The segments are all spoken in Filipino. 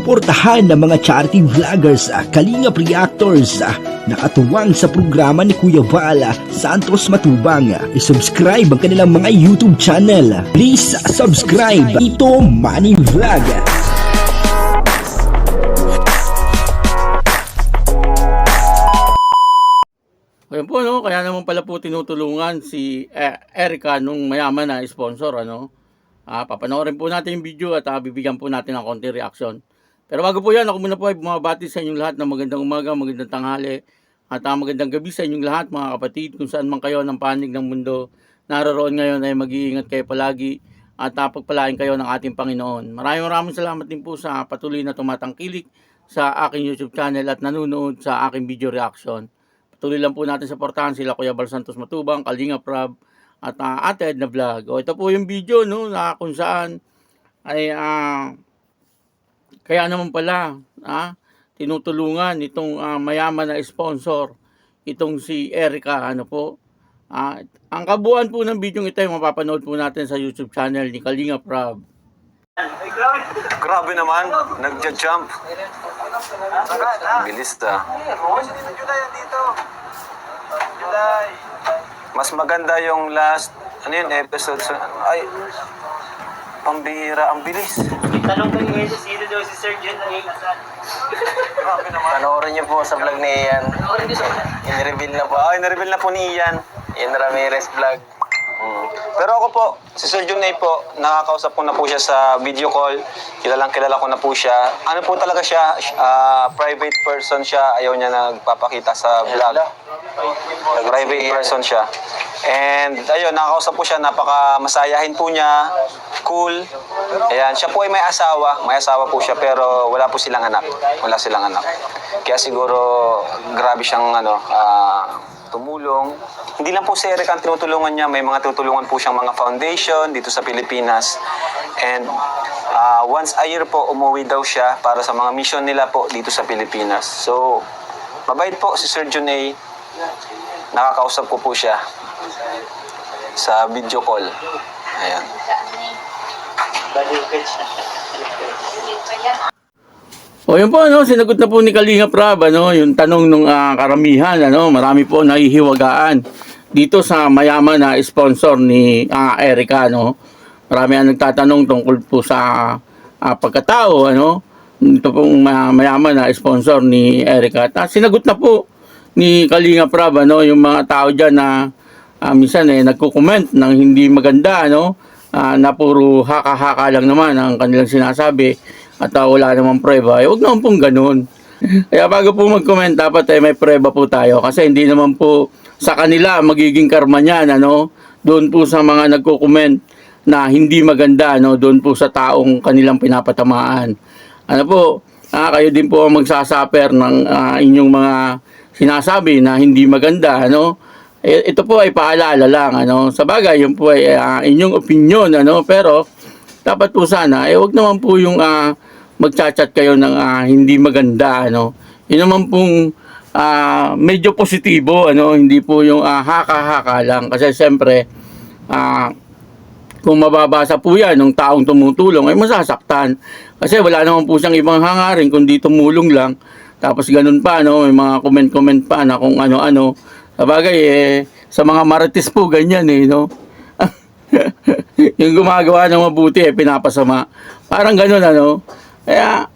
suportahan ng mga charity vloggers, Kalingap Reactors na katuwang sa programa ni Kuya Val Santos Matubang. I-subscribe ang kanilang mga YouTube channel. Please subscribe. Ito Money Vlog. Ayun po, no? Kaya naman pala po tinutulungan si Erica nung mayaman na sponsor, ano? Papanoorin po natin yung video at bibigyan po natin ng konti reaction. Pero bago po yan, ako muna po ay bumabati sa inyong lahat ng magandang umaga, magandang tanghali, at magandang gabi sa inyong lahat mga kapatid, kung saan man kayo ng panig ng mundo naroon ngayon ay mag-iingat kayo palagi at pagpalain kayo ng ating Panginoon. Maraming salamat din po sa patuloy na tumatangkilik sa aking YouTube channel at nanonood sa aking video reaction. Patuloy lang po natin suportahan sila Kuya Val Santos Matubang, Kalingap Rob, at Ate Edna Vlog. O, ito po yung video, no, na kung saan ay kaya naman pala tinutulungan itong mayaman na sponsor, itong si Erica, ano po. Ang kabuuan po ng video ito ay mapapanood po natin sa YouTube channel ni Kalingap Rob. Grabe naman, nagja-jump. Bilis July. Mas maganda yung last, episode. Ay, pambihira, ang bilis. Tanong ko ngayon sa sino daw si Sir John ang ikasal. Grabe naman. Panoorin niyo po sa vlog ni Ian. In-reveal na po. In-reveal na po ni Ian. Ian Ramirez vlog. Pero ako po, si Sir Junay po, nakakausap ko na po siya sa video call. Kilala ko na po siya. Ano po talaga siya, private person siya. Ayaw niya nagpapakita sa vlog. Private person siya. And ayun, nakakausap po siya, napaka-masayahin po niya. Cool. Ayan, siya po ay may asawa. May asawa po siya pero wala po silang anak. Wala silang anak. Kaya siguro grabe siyang tumulong. Hindi lang po si Eric ang tinutulungan niya, may mga tutulungan po siyang mga foundation dito sa Pilipinas. And once a year po, umuwi daw siya para sa mga mission nila po dito sa Pilipinas. So, mabait po si Sir Junay. Nakakausap ko po siya sa video call. Ayan. O yun po, sinagot na po ni Kalingap Rob, yung tanong ng karamihan, marami po nahihiwagaan dito sa mayaman na sponsor ni Erica, Marami ang nagtatanong tungkol po sa pagkatao, ito pong mayaman na sponsor ni Erica. At sinagot na po ni Kalingap Rob, yung mga tao dyan na minsan nagko-comment ng hindi maganda, na puro haka-haka lang naman ang kanilang sinasabi at wala namang preba, huwag naman pong ganun. Kaya bago po mag-comment, dapat may preba po tayo kasi hindi naman po sa kanila magiging karma niyan, doon po sa mga nagko-comment na hindi maganda, doon po sa taong kanilang pinapatamaan. Kayo din po ang magsasuffer ng inyong mga sinasabi na hindi maganda, Ito po ay paalala lang, Sa bagay, yun po ay inyong opinion, pero dapat po sana, huwag naman po yung magchat-chat kayo ng hindi maganda, Yun naman pong medyo positibo, hindi po yung haka-haka lang. Kasi siyempre, kung mababasa po yan ng taong tumutulong, ay masasaktan. Kasi wala naman po siyang ibang hangarin kundi tumulong lang. Tapos ganun pa, may mga comment-comment pa na kung ano-ano. Sabagay, sa mga marites po, ganyan, yung gumagawa ng mabuti, pinapasama. Parang ganun, Kaya,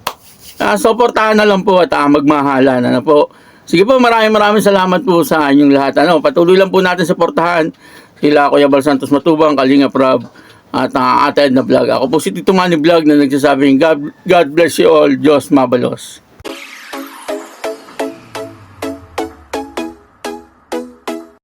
suportahan na lang po at magmahalan, po. Sige po, maraming salamat po sa inyong lahat, Patuloy lang po natin suportahan sila Kuya Val Santos Matubang, Kalingap Rob, at Ate Edna Vlog. Ako po si Tito Manny Vlog na nagsasabing God bless you all, Diyos mabalos.